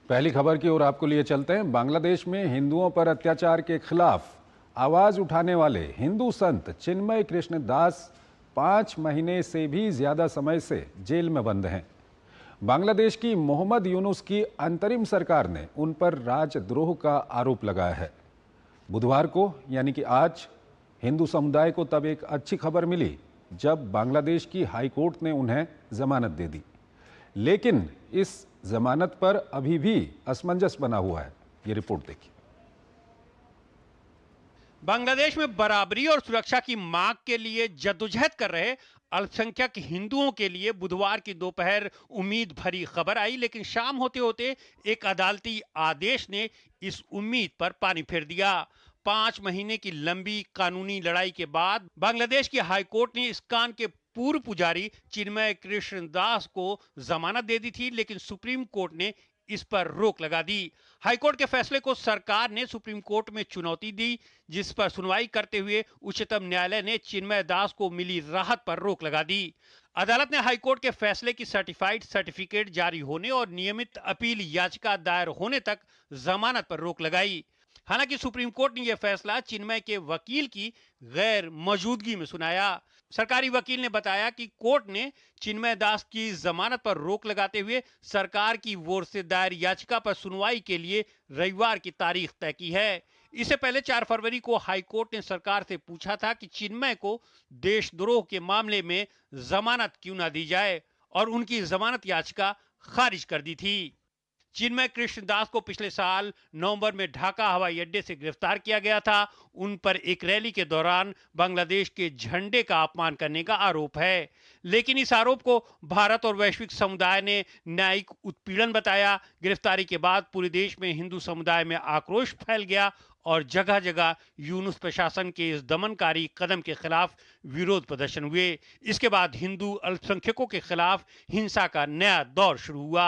पहली खबर की ओर आपको लिए चलते हैं। बांग्लादेश में हिंदुओं पर अत्याचार के खिलाफ आवाज उठाने वाले हिंदू संत चिन्मय कृष्ण दास 5 महीने से भी ज्यादा समय से जेल में बंद हैं। बांग्लादेश की मोहम्मद यूनुस की अंतरिम सरकार ने उन पर राजद्रोह का आरोप लगाया है। बुधवार को यानी कि आज हिंदू समुदाय को तब एक अच्छी खबर मिली जब बांग्लादेश की हाई कोर्ट ने उन्हें जमानत दे दी, लेकिन इस जमानत पर अभी भी असमंजस बना हुआ है। ये रिपोर्ट देखिए। बांग्लादेश में बराबरी और सुरक्षा की मांग के लिए जद्दोजहद कर रहे अल्पसंख्यक हिंदुओं के लिए बुधवार की दोपहर उम्मीद भरी खबर आई, लेकिन शाम होते होते एक अदालती आदेश ने इस उम्मीद पर पानी फेर दिया। 5 महीने की लंबी कानूनी लड़ाई के बाद बांग्लादेश की हाईकोर्ट ने इस्कॉन के पूर्व पुजारी चिन्मय कृष्ण दास को जमानत दे दी थी, लेकिन सुप्रीम कोर्ट ने इस पर रोक लगा दी। हाईकोर्ट के फैसले को सरकार ने सुप्रीम कोर्ट में चुनौती दी, जिस पर सुनवाई करते हुए उच्चतम न्यायालय ने चिन्मय दास को मिली राहत पर रोक लगा दी। अदालत ने हाईकोर्ट के फैसले की सर्टिफाइड सर्टिफिकेट जारी होने और नियमित अपील याचिका दायर होने तक जमानत पर रोक लगाई। हालांकि सुप्रीम कोर्ट ने यह फैसला चिन्मय के वकील की गैर मौजूदगी में सुनाया। सरकारी वकील ने बताया कि कोर्ट ने चिन्मय दास की जमानत पर रोक लगाते हुए सरकार की ओर से दायर याचिका पर सुनवाई के लिए रविवार की तारीख तय की है। इससे पहले 4 फरवरी को हाईकोर्ट ने सरकार से पूछा था कि चिन्मय को देशद्रोह के मामले में जमानत क्यों ना दी जाए, और उनकी जमानत याचिका खारिज कर दी थी। चिन्मय कृष्ण दास को पिछले साल नवंबर में ढाका हवाई अड्डे से गिरफ्तार किया गया था। उन पर एक रैली के दौरान बांग्लादेश के झंडे का अपमान करने का आरोप है, लेकिन इस आरोप को भारत और वैश्विक समुदाय ने न्यायिक उत्पीड़न बताया। गिरफ्तारी के बाद पूरे देश में हिंदू समुदाय में आक्रोश फैल गया और जगह जगह यूनुस प्रशासन के इस दमनकारी कदम के खिलाफ विरोध प्रदर्शन हुए। इसके बाद हिंदू अल्पसंख्यकों के खिलाफ हिंसा का नया दौर शुरू हुआ।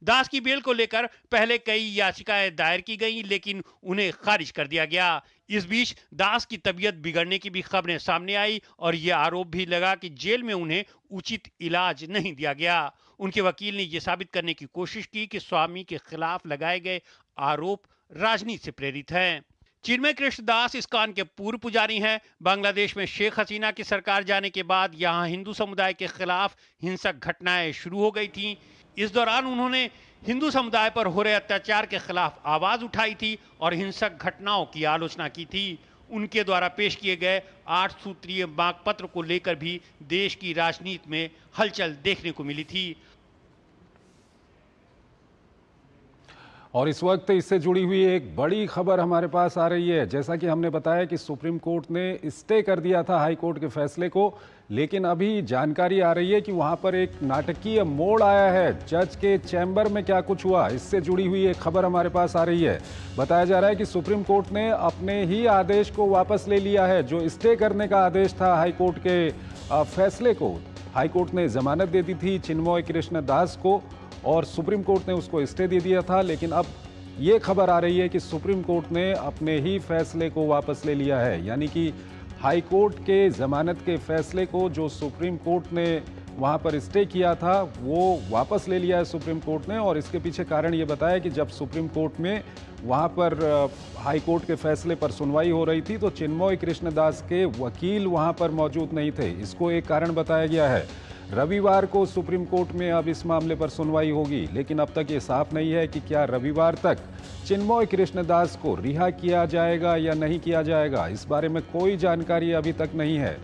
दास की बेल को लेकर पहले कई याचिकाएं दायर की गईं, लेकिन उन्हें खारिज कर दिया गया। इस बीच दास की तबीयत बिगड़ने की भी खबरें सामने आई और यह आरोप भी लगा कि जेल में उन्हें उचित इलाज नहीं दिया गया। उनके वकील ने यह साबित करने की कोशिश की कि स्वामी के खिलाफ लगाए गए आरोप राजनीति से प्रेरित हैं। चिन्मय कृष्ण दास इस्कॉन के पूर्व पुजारी हैं। बांग्लादेश में शेख हसीना की सरकार जाने के बाद यहां हिंदू समुदाय के खिलाफ हिंसक घटनाएं शुरू हो गई थीं। इस दौरान उन्होंने हिंदू समुदाय पर हो रहे अत्याचार के खिलाफ आवाज उठाई थी और हिंसक घटनाओं की आलोचना की थी। उनके द्वारा पेश किए गए 8 सूत्रीय मांग पत्र को लेकर भी देश की राजनीति में हलचल देखने को मिली थी। और इस वक्त इससे जुड़ी हुई एक बड़ी खबर हमारे पास आ रही है। जैसा कि हमने बताया कि सुप्रीम कोर्ट ने स्टे कर दिया था हाई कोर्ट के फैसले को, लेकिन अभी जानकारी आ रही है कि वहां पर एक नाटकीय मोड़ आया है। जज के चैम्बर में क्या कुछ हुआ, इससे जुड़ी हुई एक खबर हमारे पास आ रही है। बताया जा रहा है कि सुप्रीम कोर्ट ने अपने ही आदेश को वापस ले लिया है। जो स्टे करने का आदेश था हाई कोर्ट के फैसले को, हाई कोर्ट ने जमानत दे दी थी चिन्मय कृष्ण दास को और सुप्रीम कोर्ट ने उसको स्टे दे दिया था। लेकिन अब ये खबर आ रही है कि सुप्रीम कोर्ट ने अपने ही फैसले को वापस ले लिया है, यानी कि हाई कोर्ट के जमानत के फैसले को जो सुप्रीम कोर्ट ने वहां पर स्टे किया था वो वापस ले लिया है सुप्रीम कोर्ट ने। और इसके पीछे कारण ये बताया कि जब सुप्रीम कोर्ट में वहां पर हाई कोर्ट के फैसले पर सुनवाई हो रही थी तो चिन्मय कृष्ण दास के वकील वहां पर मौजूद नहीं थे। इसको एक कारण बताया गया है। रविवार को सुप्रीम कोर्ट में अब इस मामले पर सुनवाई होगी, लेकिन अब तक ये साफ नहीं है कि क्या रविवार तक चिन्मय कृष्ण दास को रिहा किया जाएगा या नहीं किया जाएगा। इस बारे में कोई जानकारी अभी तक नहीं है।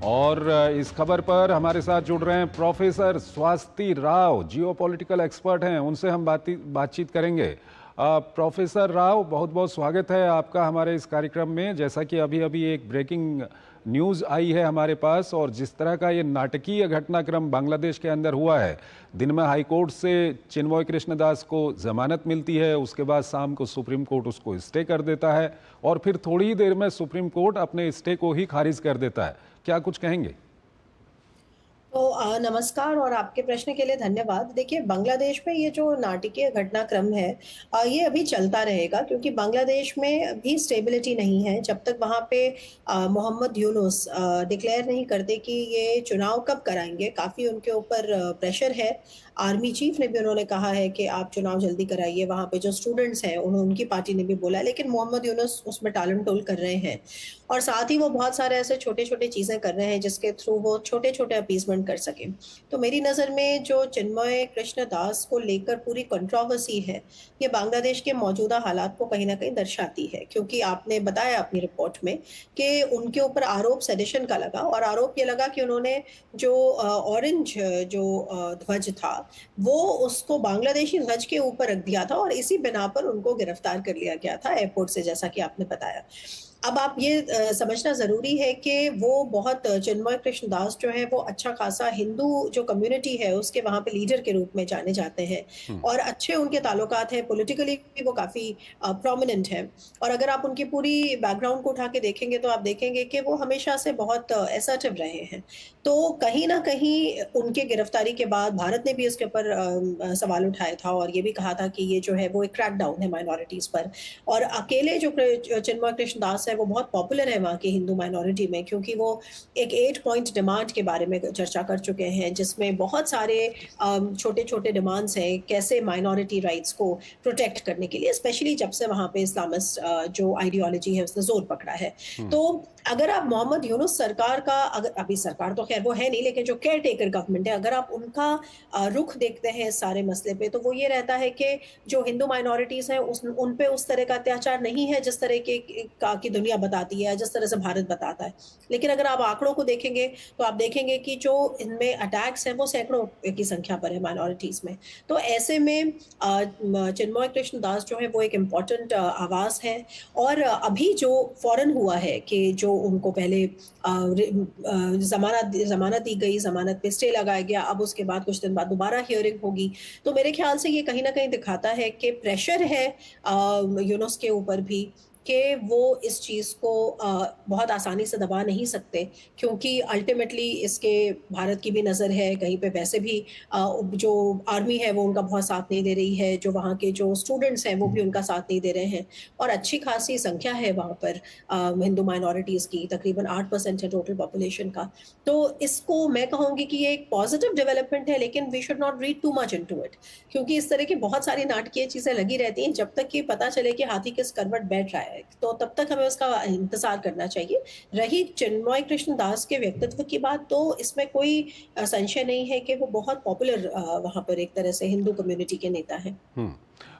और इस खबर पर हमारे साथ जुड़ रहे हैं professor Swati Rao, geopolitical expert हैं, उनसे हम बातचीत करेंगे। प्रोफेसर राव, बहुत बहुत स्वागत है आपका हमारे इस कार्यक्रम में। जैसा कि अभी अभी एक ब्रेकिंग न्यूज़ आई है हमारे पास, और जिस तरह का ये नाटकीय घटनाक्रम बांग्लादेश के अंदर हुआ है, दिन में हाई कोर्ट से चिन्मय कृष्ण दास को जमानत मिलती है, उसके बाद शाम को सुप्रीम कोर्ट उसको स्टे कर देता है और फिर थोड़ी ही देर में सुप्रीम कोर्ट अपने स्टे को ही खारिज कर देता है। क्या कुछ कहेंगे? तो नमस्कार और आपके प्रश्न के लिए धन्यवाद। देखिए, बांग्लादेश में ये जो नाटकीय घटनाक्रम है ये अभी चलता रहेगा क्योंकि बांग्लादेश में भी स्टेबिलिटी नहीं है। जब तक वहाँ पे मोहम्मद यूनुस डिक्लेयर नहीं करते कि ये चुनाव कब कराएँगे, काफ़ी उनके ऊपर प्रेशर है। आर्मी चीफ ने भी उन्होंने कहा है कि आप चुनाव जल्दी कराइए, वहाँ पे जो स्टूडेंट्स हैं उनकी पार्टी ने भी बोला है, लेकिन मोहम्मद यूनुस उसमें टालम-टोल कर रहे हैं। और साथ ही वो बहुत सारे ऐसे छोटे-छोटे चीज़ें कर रहे हैं जिसके थ्रू वो छोटे-छोटे अपीसमेंट कर सकें। तो मेरी नज़र में जो चिन्मय कृष्ण दास को लेकर पूरी कंट्रोवर्सी है, ये बांग्लादेश के मौजूदा हालात को कहीं न कहीं दर्शाती है क्योंकि आपने बताया अपनी रिपोर्ट में कि उनके ऊपर आरोप सेडिशन का लगा और आरोप ये लगा कि उन्होंने जो ऑरेंज जो ध्वज था, वो उसको बांग्लादेशी ध्वज के ऊपर रख दिया था और इसी बिना पर उनको गिरफ्तार कर लिया गया था एयरपोर्ट से, जैसा कि आपने बताया। अब आप ये समझना ज़रूरी है कि वो बहुत चिन्मय कृष्ण दास जो हैं वो अच्छा खासा हिंदू जो कम्युनिटी है उसके वहाँ पे लीडर के रूप में जाने जाते हैं हम्म। और अच्छे उनके ताल्लुकात हैं, पॉलिटिकली भी वो काफ़ी प्रोमिनेंट हैं। और अगर आप उनकी पूरी बैकग्राउंड को उठा के देखेंगे तो आप देखेंगे कि वो हमेशा से बहुत असर्टिव रहे हैं। तो कहीं न कहीं उनके गिरफ्तारी के बाद भारत ने भी इसके ऊपर सवाल उठाया था और ये भी कहा था कि ये जो है वो एक क्रैकडाउन है माइनॉरिटीज़ पर। और अकेले जो चिन्मय कृष्ण दास है वो बहुत पॉपुलर है वहाँ की हिंदू माइनॉरिटी में क्योंकि वो एक 8 पॉइंट डिमांड के बारे में चर्चा कर चुके हैं जिसमें बहुत सारे छोटे-छोटे डिमांड्स हैं कैसे माइनॉरिटी राइट्स को प्रोटेक्ट करने के लिए, स्पेशली जब से वहाँ पे इस्लामिस्ट जो आइडियोलॉजी है उसने ज़ोर पकड़ा है। हम्म। तो अगर आप मोहम्मद यूनुस सरकार का, अगर अभी सरकार तो खैर वो है नहीं, लेकिन जो केयर टेकर गवर्नमेंट है, अगर आप उनका रुख देखते हैं इस सारे मसले पे, तो वो ये रहता है कि जो हिंदू माइनॉरिटीज़ हैं उन पे उस तरह का अत्याचार नहीं है जिस तरह की दुनिया बताती है, जिस तरह से भारत बताता है। लेकिन अगर आप आंकड़ों को देखेंगे, तो आप देखेंगे कि जो इनमें अटैक्स हैं वो सैकड़ों की संख्या पर है माइनॉरिटीज़ में। तो ऐसे में चिन्मय कृष्ण दास जो है वो एक इम्पोर्टेंट आवाज़ है। और अभी जो फ़ौरन हुआ है कि जो उनको पहले ज़मानत दी गई, ज़मानत पे स्टे लगाया गया, अब उसके बाद कुछ दिन बाद दोबारा हियरिंग होगी। तो मेरे ख़्याल से ये कहीं न कहीं दिखाता है कि प्रेशर है यूनुस के ऊपर भी कि वो इस चीज़ को बहुत आसानी से दबा नहीं सकते क्योंकि अल्टीमेटली इसके भारत की भी नज़र है, कहीं पे वैसे भी जो आर्मी है वो उनका बहुत साथ नहीं दे रही है, जो वहाँ के जो स्टूडेंट्स हैं वो भी उनका साथ नहीं दे रहे हैं और अच्छी खासी संख्या है वहाँ पर हिंदू माइनॉरिटीज़ की, तकरीबन 8% है टोटल पॉपुलेशन का। तो इसको मैं कहूँगी कि ये एक पॉज़िटिव डेवलपमेंट है लेकिन we should not read too much into it क्योंकि इस तरह की बहुत सारी नाटकीय चीज़ें लगी रहती हैं जब तक कि पता चले कि हाथी किस करवट बैठ रहा है, तो तब तक हमें उसका इंतज़ार करना चाहिए। रही चिन्मय कृष्ण दास के व्यक्तित्व की बात, तो इसमें कोई संशय नहीं है कि वो बहुत पॉपुलर वहाँ पर एक तरह से हिंदू कम्युनिटी के नेता हैं। हम्म।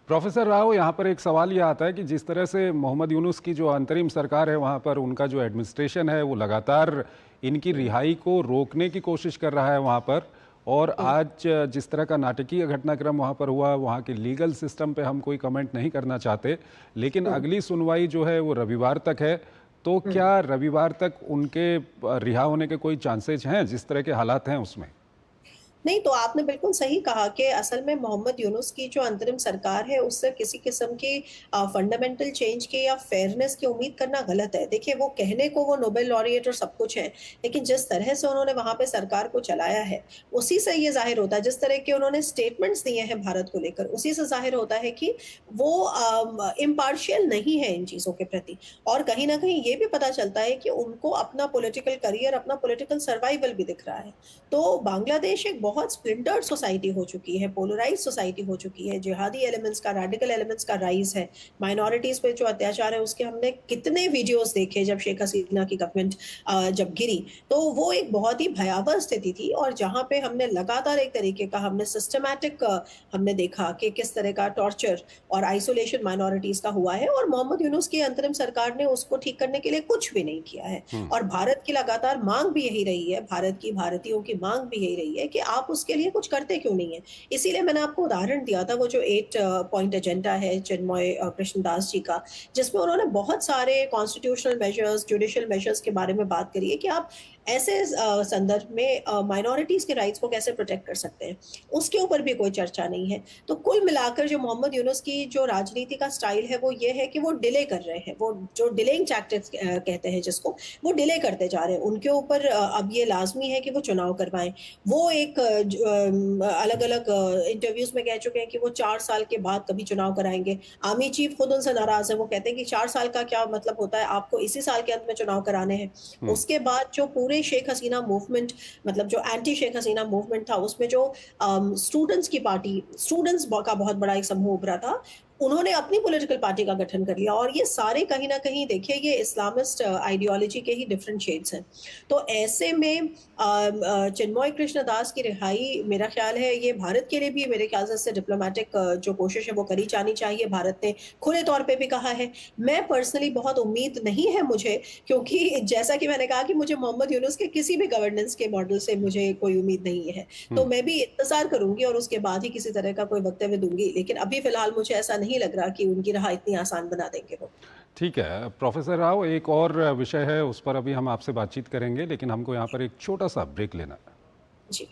प्रोफेसर राव, यहाँ पर एक सवाल ये आता है कि जिस तरह से मोहम्मद यूनुस की जो अंतरिम सरकार है वहाँ पर उनका जो एडमिनिस्ट्रेशन है वो लगातार इनकी रिहाई को रोकने की कोशिश कर रहा है वहाँ पर, और हुँ, आज जिस तरह का नाटकीय घटनाक्रम वहाँ पर हुआ, वहाँ के लीगल सिस्टम पे हम कोई कमेंट नहीं करना चाहते, लेकिन हुँ, अगली सुनवाई जो है वो रविवार तक है। तो हुँ। क्या रविवार तक उनके रिहा होने के कोई चांसेज हैं जिस तरह के हालात हैं उसमें? नहीं, तो आपने बिल्कुल सही कहा कि असल में मोहम्मद यूनुस की जो अंतरिम सरकार है, उससे किसी किस्म की फंडामेंटल चेंज की या फेयरनेस की उम्मीद करना गलत है। देखिए, वो कहने को वो नोबेल लॉरिएट और सब कुछ है, लेकिन जिस तरह से उन्होंने वहाँ पे सरकार को चलाया है, उसी से ये ज़ाहिर होता है, जिस तरह के उन्होंने स्टेटमेंट्स दिए हैं भारत को लेकर, उसी से ज़ाहिर होता है कि वो इम्पार्शियल नहीं है इन चीज़ों के प्रति। और कहीं न कहीं ये भी पता चलता है कि उनको अपना पॉलिटिकल करियर, अपना पॉलिटिकल सर्वाइवल भी दिख रहा है। तो बांग्लादेश एक बहुत स्प्लिंटर्ड सोसाइटी हो चुकी है, पोलराइज़्ड सोसाइटी हो चुकी है, जिहादी एलिमेंट्स का, रेडिकल एलिमेंट्स का राइज़ है। माइनॉरिटीज़ पे जो अत्याचार है उसके हमने कितने वीडियोज़ देखे जब शेख हसीना की गवर्नमेंट जब गिरी, तो वो एक बहुत ही भयावह स्थिति थी और जहाँ पे हमने लगातार एक तरीके का हमने सिस्टमैटिक हमने देखा कि किस तरह का टॉर्चर और आइसोलेशन माइनॉरिटीज़ का हुआ है और मोहम्मद यूनुस की अंतरिम सरकार ने उसको ठीक करने के लिए कुछ भी नहीं किया है। हम्म। और भारत की लगातार माँग भी यही रही है, भारतीयों की माँग भी यही रही है कि आप उसके लिए कुछ करते क्यों नहीं हैं? इसीलिए मैंने आपको उदाहरण दिया था वो जो 8 पॉइंट एजेंडा है चिन्मय कृष्णदास जी का, जिसमें उन्होंने बहुत सारे कॉन्स्टिट्यूशनल मेजर्स, जुडिशियल मेजर्स के बारे में बात करी है कि आप ऐसे संदर्भ में माइनॉरिटीज के राइट्स को कैसे प्रोटेक्ट कर सकते हैं, उसके ऊपर भी कोई चर्चा नहीं है। तो कुल मिलाकर जो मोहम्मद यूनुस की जो राजनीति का स्टाइल है वो ये है कि वो डिले कर रहे हैं, वो जो डिलेइंग टैक्टिक्स कहते हैं जिसको, वो डिले करते जा रहे हैं। उनके ऊपर अब ये लाजमी है कि वो चुनाव करवाएं। वो एक अलग अलग इंटरव्यूज में कह चुके हैं कि वो 4 साल के बाद कभी चुनाव कराएंगे। आर्मी चीफ खुद उनसे नाराज है, वो कहते हैं कि 4 साल का क्या मतलब होता है, आपको इसी साल के अंत में चुनाव कराने हैं। हम्म। उसके बाद जो पूरे शेख हसीना मूवमेंट, मतलब जो एंटी शेख हसीना मूवमेंट था, उसमें जो स्टूडेंट्स की पार्टी, स्टूडेंट्स का बहुत बड़ा एक समूह उभरा था, उन्होंने अपनी पॉलिटिकल पार्टी का गठन कर लिया। और ये सारे कहीं ना कहीं देखिए ये इस्लामिस्ट आइडियोलॉजी के ही डिफरेंट शेड्स हैं। तो ऐसे में चिन्मय कृष्ण दास की रिहाई, मेरा ख्याल है ये भारत के लिए भी मेरे ख्याल से डिप्लोमेटिक जो कोशिश है वो करी जानी चाहिए। भारत ने खुले तौर पे भी कहा है। मैं पर्सनली बहुत उम्मीद नहीं है मुझे, क्योंकि जैसा कि मैंने कहा कि मुझे मोहम्मद यूनुस के किसी भी गवर्नेंस के मॉडल से मुझे कोई उम्मीद नहीं है। तो हम्म। मैं भी इंतजार करूंगी और उसके बाद ही किसी तरह का कोई वक्तव्य दूंगी, लेकिन अभी फिलहाल मुझे ऐसा नहीं लग रहा कि उनकी राह इतनी आसान बना देंगे वो। ठीक है प्रोफेसर राव, एक और विषय है उस पर अभी हम आपसे बातचीत करेंगे, लेकिन हमको यहाँ पर एक छोटा सा ब्रेक लेना है। जी।